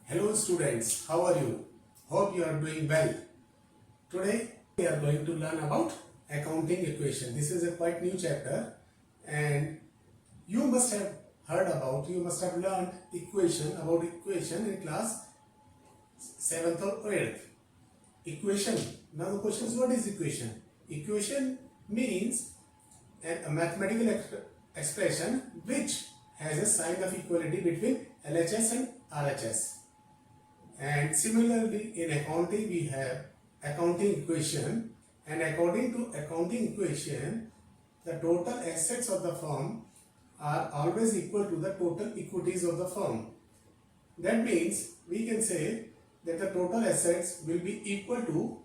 Hello students, how are you? Hope you are doing well. Today we are going to learn about accounting equation. This is a quite new chapter and you must have learned equation in class 7th or 8th. Equation. Now the question is, what is equation? Equation means a mathematical expression which has a sign of equality between LHS and RHS. And similarly in accounting we have accounting equation, and according to accounting equation the total assets of the firm are always equal to the total equities of the firm. That means we can say that the total assets will be equal to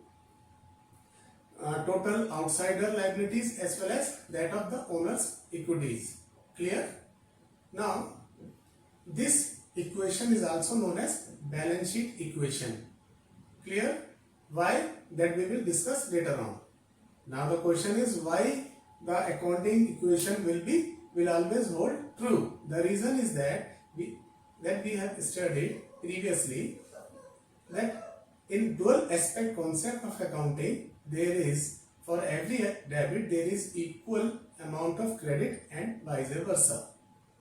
total outsider liabilities as well as that of the owner's equities. Clear? Now this equation is also known as balance sheet equation. Clear? Why? That we will discuss later on. Now the question is, why the accounting equation will always hold true. The reason is that we have studied previously that in dual aspect concept of accounting, there is for every debit there is equal amount of credit and vice versa.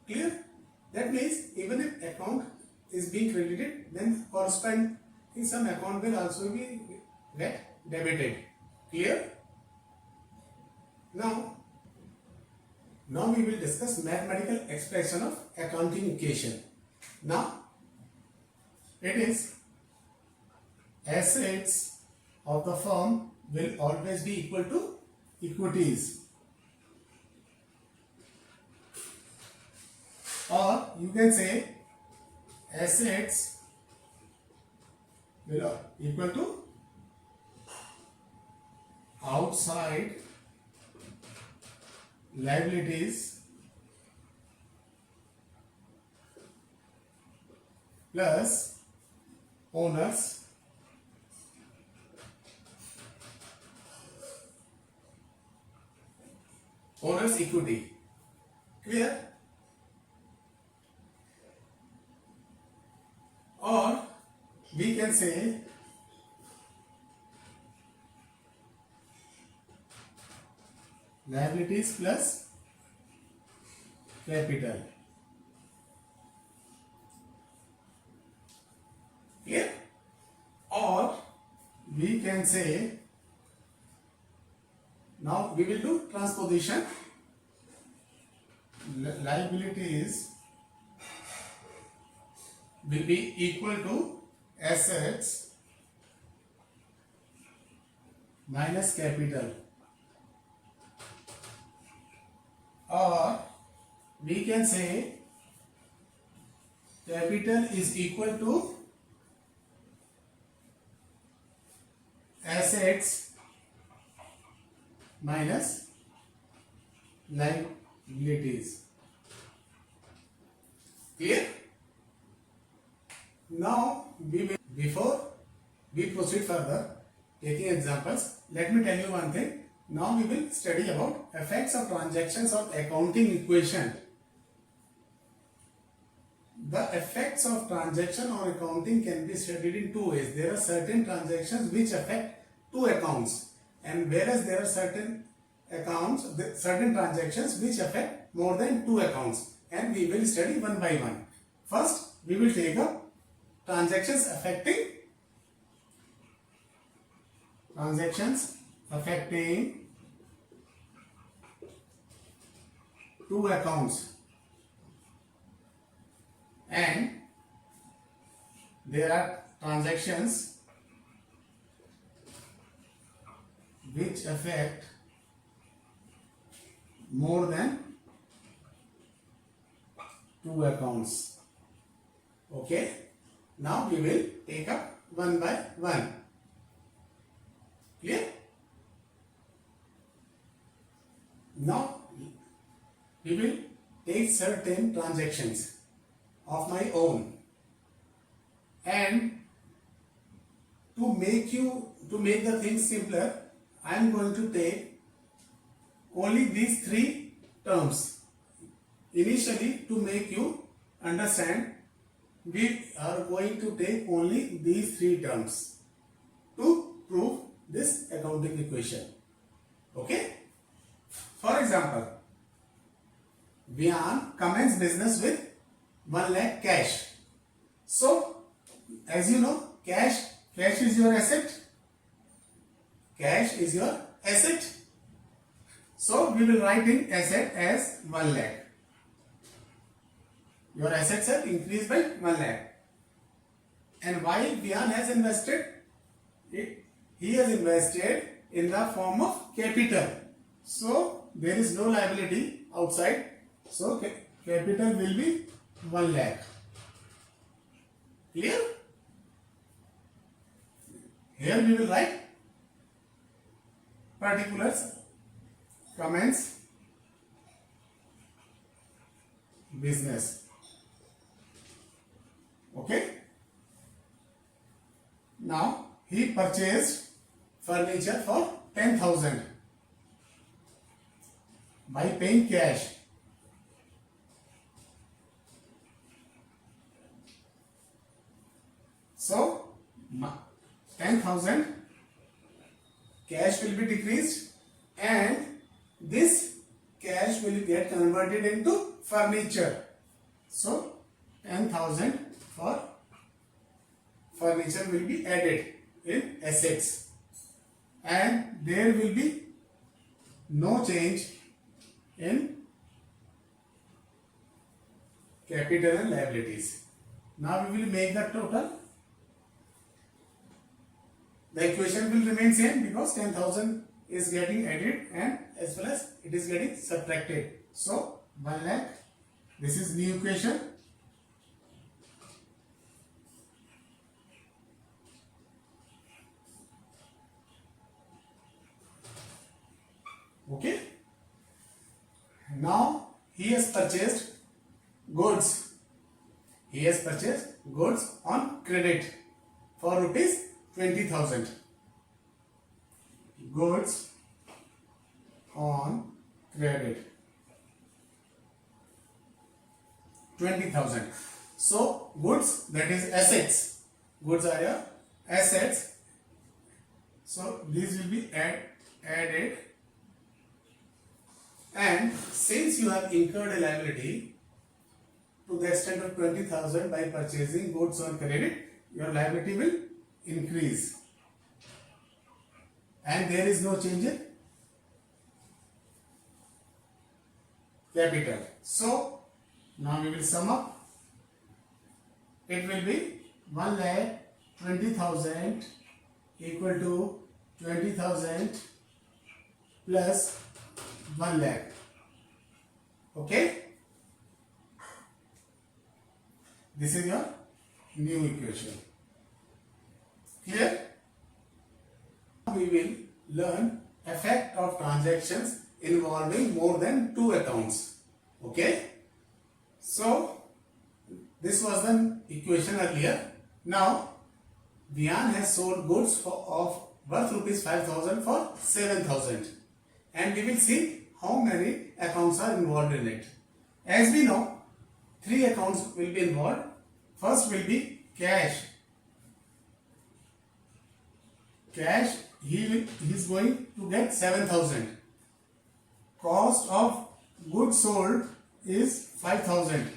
Clear? That means even if account is being credited, then corresponding some account will also be get debited. Clear? Now we will discuss mathematical expression of accounting equation. Now it is assets of the firm will always be equal to equities, or you can say assets will equal to outside liabilities plus owner's equity. Clear? Or we can say liabilities plus capital. Clear? Or we can say, now we will do transposition. Liabilities will be equal to assets minus capital, or we can say capital is equal to assets minus liabilities. Clear? Now before we proceed further taking examples, let me tell you one thing. Now we will study about effects of transactions of accounting equation. The effects of transaction on accounting can be studied in two ways. There are certain transactions which affect two accounts, and whereas there are certain transactions which affect more than two accounts, and we will study one by one. First we will take up transactions affecting two accounts, and there are transactions which affect more than two accounts. Okay, now we will take up one by one. Clear? Now we will take certain transactions of my own, and to make the things simpler, I am going to take only these three terms initially to make you understand we are going to take only these three terms to prove this accounting equation. Okay? For example, Vian commenced business with 1 lakh cash. So, as you know, cash is your asset. Cash is your asset. So, we will write in asset as 1 lakh. Your assets have increased by 1 lakh. And why Vian has invested? He has invested in the form of capital. So, there is no liability outside. So, capital will be 1 lakh. Clear? Here we will write particulars, commence business. Okay? Now, he purchased furniture for 10,000 by paying cash. So, 10,000 cash will be decreased and this cash will get converted into furniture. So, 10,000 for furniture will be added in assets and there will be no change in capital and liabilities. Now we will make the total. The equation will remain same because 10,000 is getting added and as well as it is getting subtracted. So 1 lakh, this is new equation. Okay. Now he has purchased goods. He has purchased goods on credit for rupees 20,000. Goods on credit 20,000. So goods, that is assets. Goods are your assets. So these will be added. And since you have incurred a liability to the extent of 20,000 by purchasing goods on credit, your liability will increase. And there is no change in capital. So now we will sum up. It will be 1,20,000 equal to 20,000 plus 1 lakh. Okay? This is your new equation. Clear? We will learn effect of transactions involving more than 2 accounts. Okay? So, this was the equation earlier. Now, Vian has sold goods of worth rupees 5,000 for 7,000. And we will see how many accounts are involved in it. As we know, 3 accounts will be involved. First will be cash. Cash, he is going to get 7,000. Cost of goods sold is 5,000.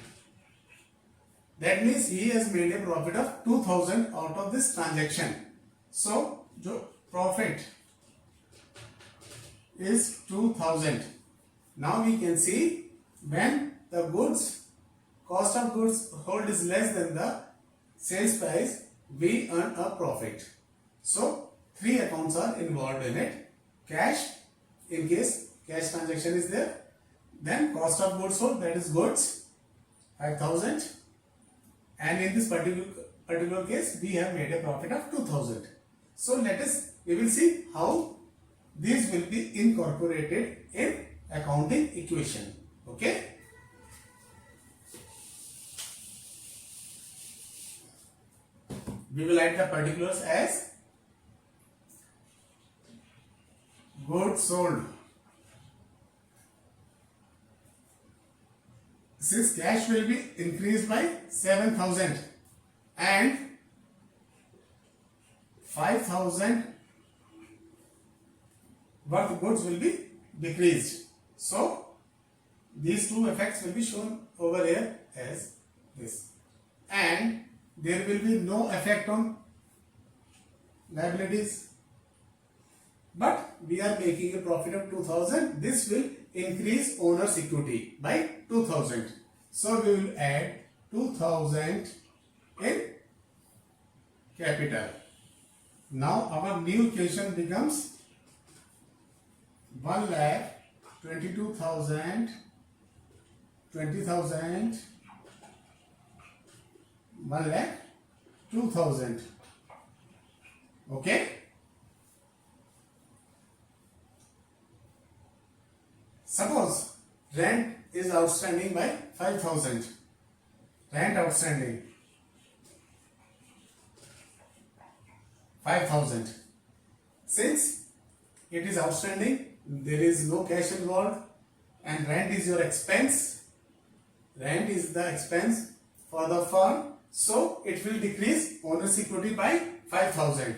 That means he has made a profit of 2,000 out of this transaction. So, profit is 2,000. Now we can see when the cost of goods sold is less than the sales price, we earn a profit. So 3 accounts are involved in it. Cash, in case cash transaction is there. Then cost of goods sold, that is goods, 5,000. And in this particular case, we have made a profit of 2,000. So we will see how these will be incorporated in accounting equation. Okay? We will write the particulars as goods sold. Since cash will be increased by 7,000, and 5,000 worth goods will be decreased. So these two effects will be shown over here as this, and there will be no effect on liabilities, but we are making a profit of 2,000. This will increase owner's equity by 2,000. So we will add 2,000 in capital. Now our new equation becomes 1,22,000, 20,000, 1,02,000. Okay. Suppose rent is outstanding by 5,000. Rent outstanding 5,000. Since it is outstanding, there is no cash involved, and rent is your expense. Rent is the expense for the firm, so it will decrease owner's equity by 5,000.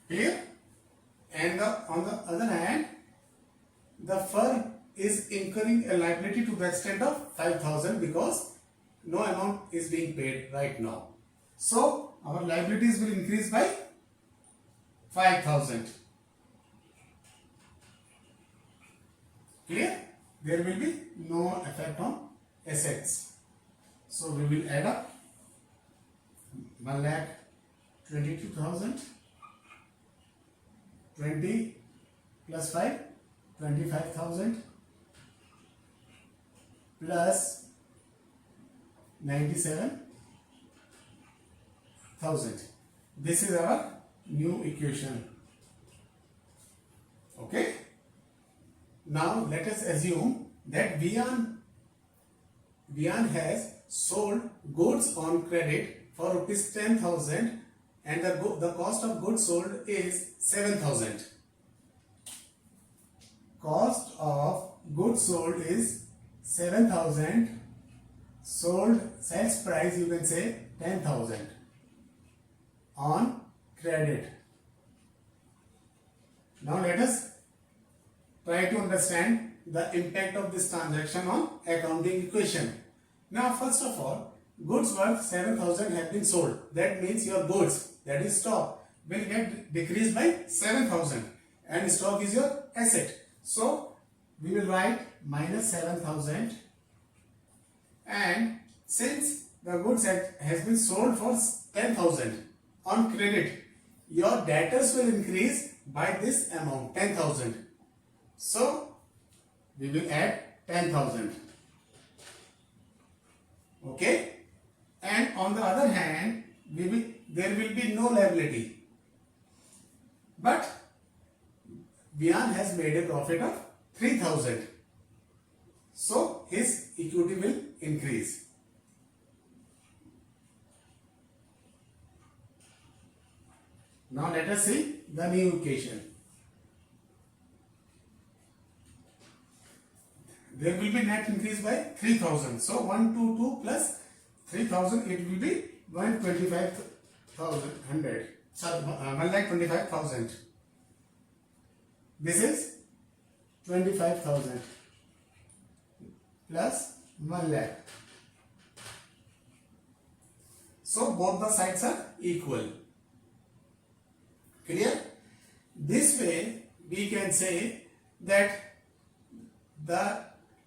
Clear? And on the other hand, the firm is incurring a liability to the extent of 5,000 because no amount is being paid right now. So our liabilities will increase by 5,000. Clear? There will be no effect on assets. So we will add up 1,22,000. 20 plus 5, 25,000 plus 97,000. This is our new equation. Okay. Now let us assume that Vian has sold goods on credit for rupees 10,000 and the cost of goods sold is 7,000. Cost of goods sold is 7,000. Sold sales price you can say 10,000 on credit. Now let us try to understand the impact of this transaction on accounting equation. Now first of all, goods worth 7,000 have been sold. That means your goods, that is stock, will get decreased by 7,000, and stock is your asset. So we will write minus 7,000, and since the goods has been sold for 10,000 on credit, your debtors will increase by this amount 10,000. So we will add 10,000. Okay. And on the other hand, there will be no liability. But Vian has made a profit of 3,000. So his equity will increase. Now let us see the new equation. There will be net increase by 3,000. So 122 plus 3,000, it will be 125,000. Sorry, 1,25,000. This is 25,000 plus 1 lakh. So both the sides are equal. Clear? This way we can say that the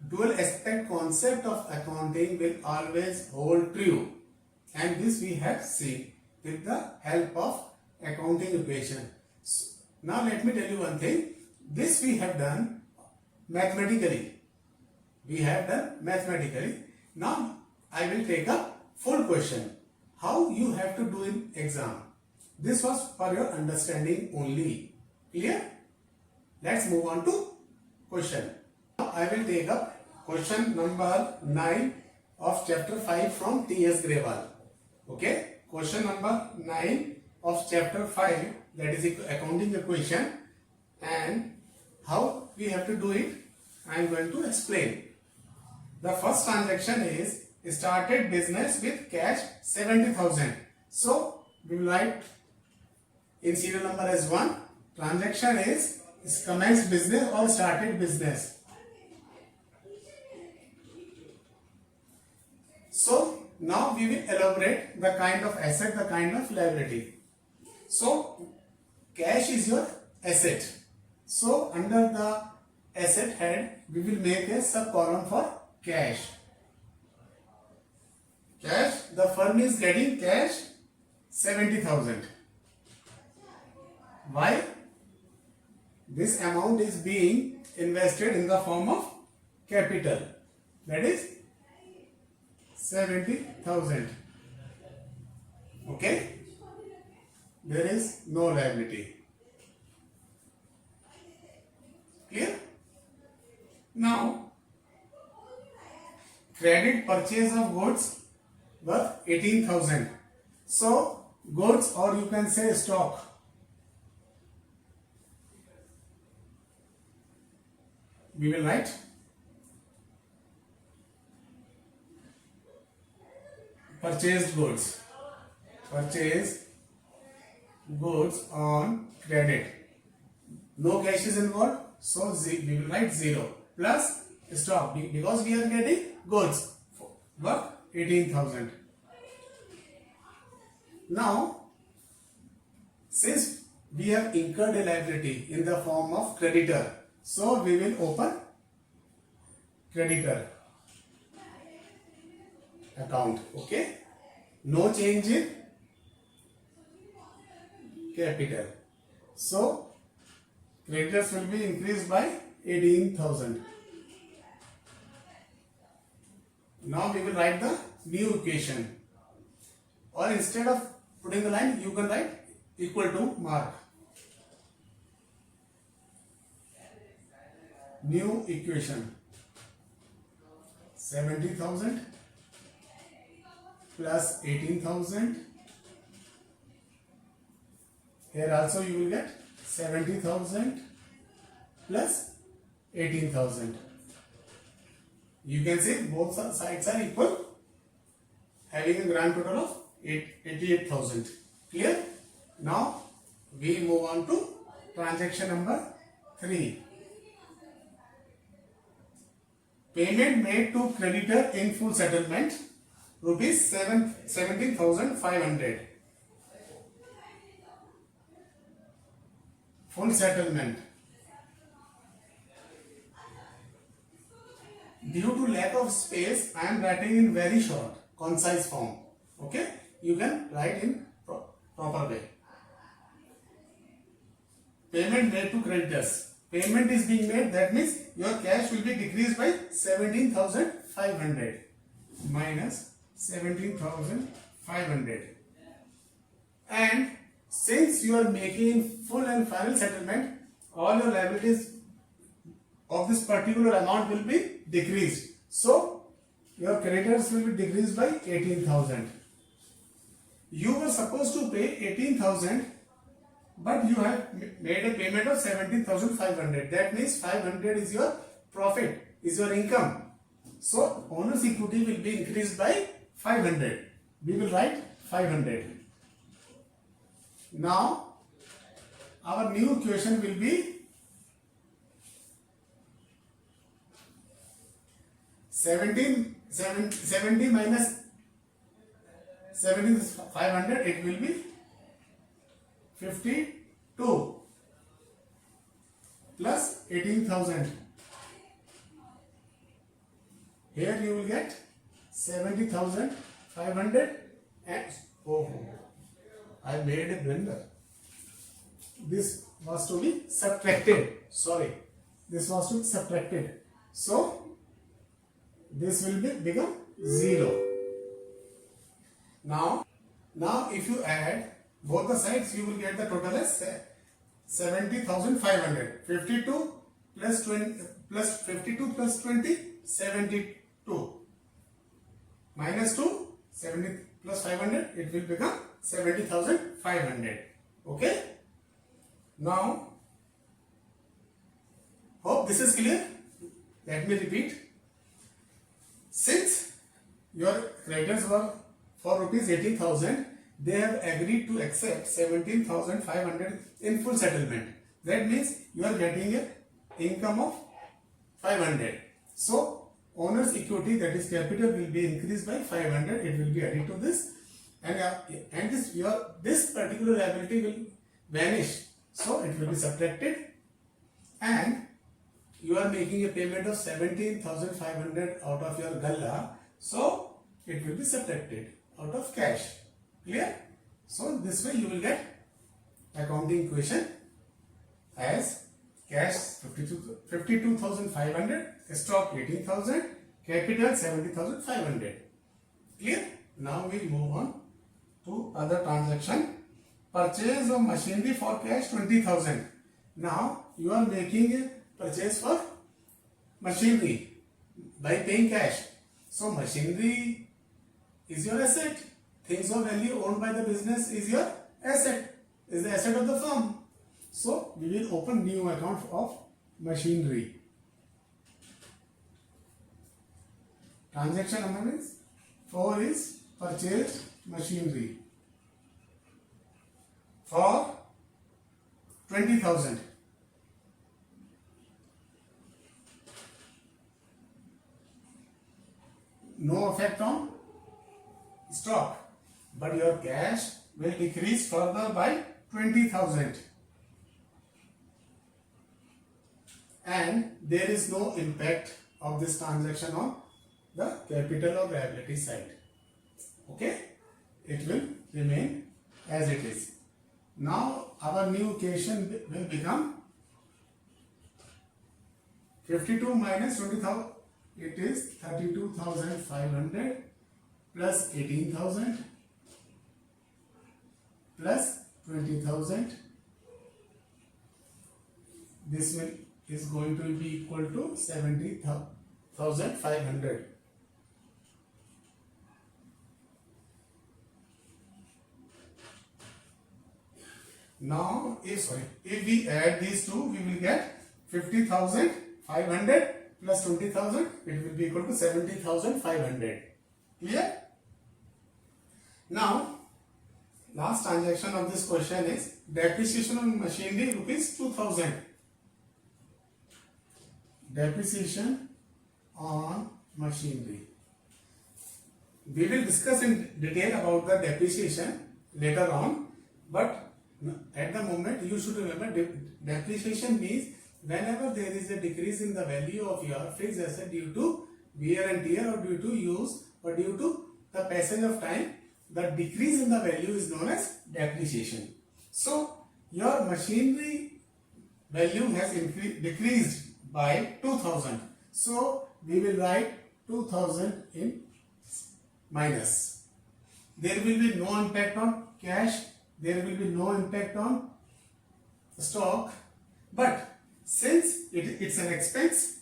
dual aspect concept of accounting will always hold true, and this we have seen with the help of accounting equation. So, now let me tell you one thing. This we have done mathematically. Now I will take a full question. How you have to do in exam. This was for your understanding only. Clear? Let's move on to question. I will take up question number 9 of chapter 5 from T.S. Grewal. Okay? Question number 9 of chapter 5, that is accounting equation, and how we have to do it I am going to explain. The first transaction is started business with cash 70,000. So we will write in serial number as 1. Transaction is commenced business or started business. So now we will elaborate the kind of asset, the kind of liability. So cash is your asset. So under the asset head, we will make a sub column for cash. Cash, the firm is getting cash 70,000. Why? This amount is being invested in the form of capital. That is 70,000. Okay? There is no liability. Clear? Now, credit purchase of goods worth 18,000. So, goods, or you can say stock. We will write purchased goods. Purchase goods on credit. No cash is involved, so we will write 0 plus stock because we are getting goods worth 18,000. Now, since we have incurred a liability in the form of creditor, so we will open creditor account. Okay, no change in capital, so creditors will be increased by 18,000. Now we will write the new equation, or instead of putting the line, you can write equal to mark. New equation 70,000 plus 18,000. Here also you will get 70,000 plus 18,000. You can say both sides are equal, having a grand total of 88,000. Clear? Now we move on to transaction number 3. Payment made to creditor in full settlement, rupees 17,500. Full settlement. Due to lack of space, I am writing in very short, concise form. Okay? You can write in proper way. Payment made to creditors. Payment is being made, that means your cash will be decreased by 17,500 minus 17,500. And since you are making full and final settlement, all your liabilities of this particular amount will be decreased. So your creditors will be decreased by 18,000. You were supposed to pay 18,000, but you have made a payment of 17,500. That means 500 is your profit, is your income. So owner's equity will be increased by 500. We will write 500. Now our new equation will be 70 minus 17,500, it will be 52 plus 18,000. Here you will get 70,500 and I made a blunder. This was to be subtracted. Sorry, this was to be subtracted. So this will become 0. Now if you add both the sides, you will get the total as 70,500. 52 plus 20 plus 52 plus 20, 72. Minus 2, 70 plus 500, it will become 70,500. Okay? Now, hope this is clear. Let me repeat. your creditors were for rupees 80,000. They have agreed to accept 17,500 in full settlement. That means you are getting a income of 500. So owner's equity, that is capital, will be increased by 500. It will be added to this, and this particular liability will vanish. So it will be subtracted, and you are making a payment of 17,500 out of your galla. So it will be subtracted out of cash. Clear? So this way you will get accounting equation as cash 52,500, stock 18,000, capital 70,500. Clear? Now we move on to other transaction. Purchase of machinery for cash 20,000. Now you are making a purchase for machinery by paying cash. So machinery is your asset. Things of value owned by the business is your asset, is the asset of the firm. So we will open new account of machinery. Transaction number is 4 is purchase machinery for 20,000. No effect on stock, but your cash will decrease further by 20,000, and there is no impact of this transaction on the capital or liability side. Okay, it will remain as it is. Now our new equation will become 52 minus 20,000. It is 32,500 plus 18,000 plus 20,000. This is going to be equal to 70,500. Now, if we add these two, we will get 50,500 plus 20,000. It will be equal to 70,500. Clear? Now, last transaction of this question is depreciation on machinery rupees 2,000. Depreciation on machinery. We will discuss in detail about the depreciation later on, but at the moment you should remember depreciation means whenever there is a decrease in the value of your fixed asset due to wear and tear or due to use or due to the passage of time, the decrease in the value is known as depreciation. So your machinery value has decreased by 2,000. So we will write 2,000 in minus. There will be no impact on cash. There will be no impact on stock. But since it's an expense,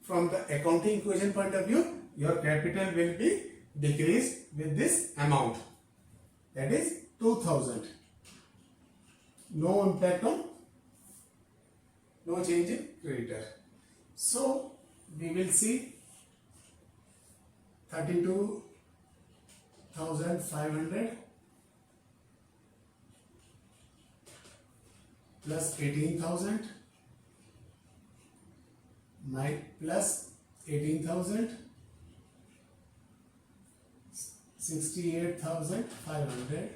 from the accounting equation point of view, your capital will be decreased with this amount. That is 2,000. No impact on, no change in creditor. So we will see 32,500 plus 18,000 plus 18,000 68,500.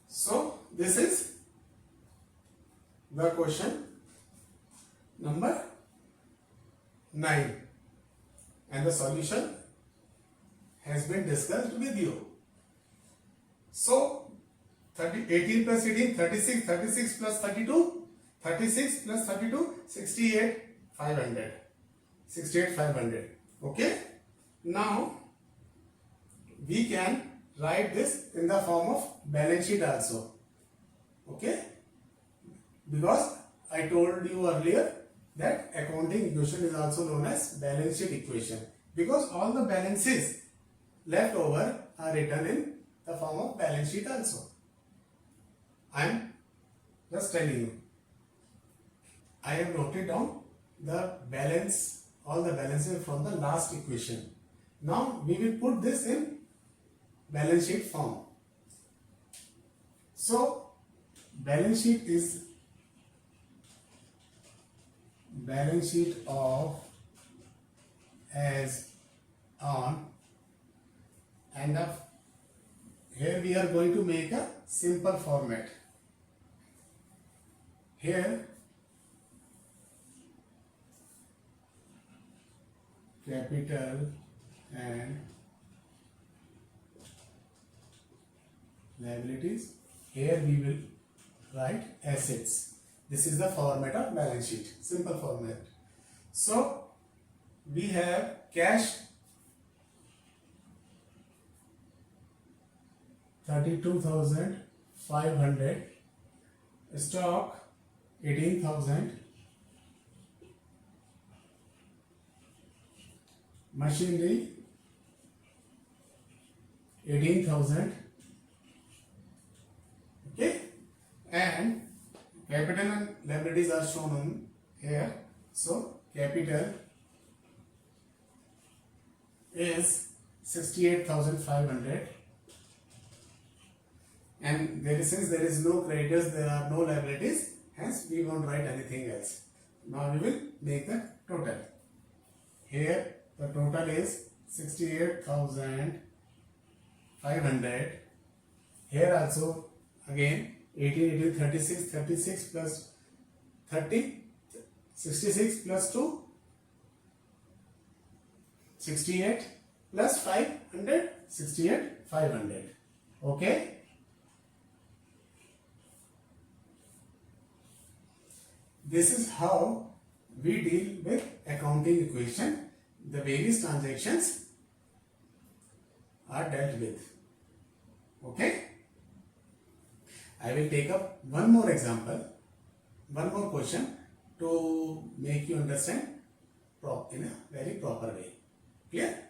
So this is the question number 9, and the solution has been discussed with you. So 18 plus 18, 36, 36 plus 32, 36 plus 32, 68,500. 68,500. Okay. Now we can write this in the form of balance sheet also. Okay. Because I told you earlier that accounting equation is also known as balance sheet equation, because all the balances left over are written in the form of balance sheet also. I am just telling you. I have noted down the balance all the balances from the last equation. Now we will put this in balance sheet form. So balance sheet is balance sheet of as on, and here we are going to make a simple format. Here capital and liabilities. Here we will write assets. This is the format of balance sheet, simple format. So we have cash 32,500, stock 18,000, machinery 18,000, okay, and capital and liabilities are shown on here. So capital is 68,500, and since there is no creditors, there are no liabilities, hence we won't write anything else. Now we will make the total. Here the total is 68,500. Here also again 18, 18, 36, 36 plus 30, 66 plus 2, 68 plus 500, 68, 500. Okay. This is how we deal with accounting equation. The various transactions are dealt with. Okay. I will take up one more example, one more question to make you understand in a very proper way. Clear?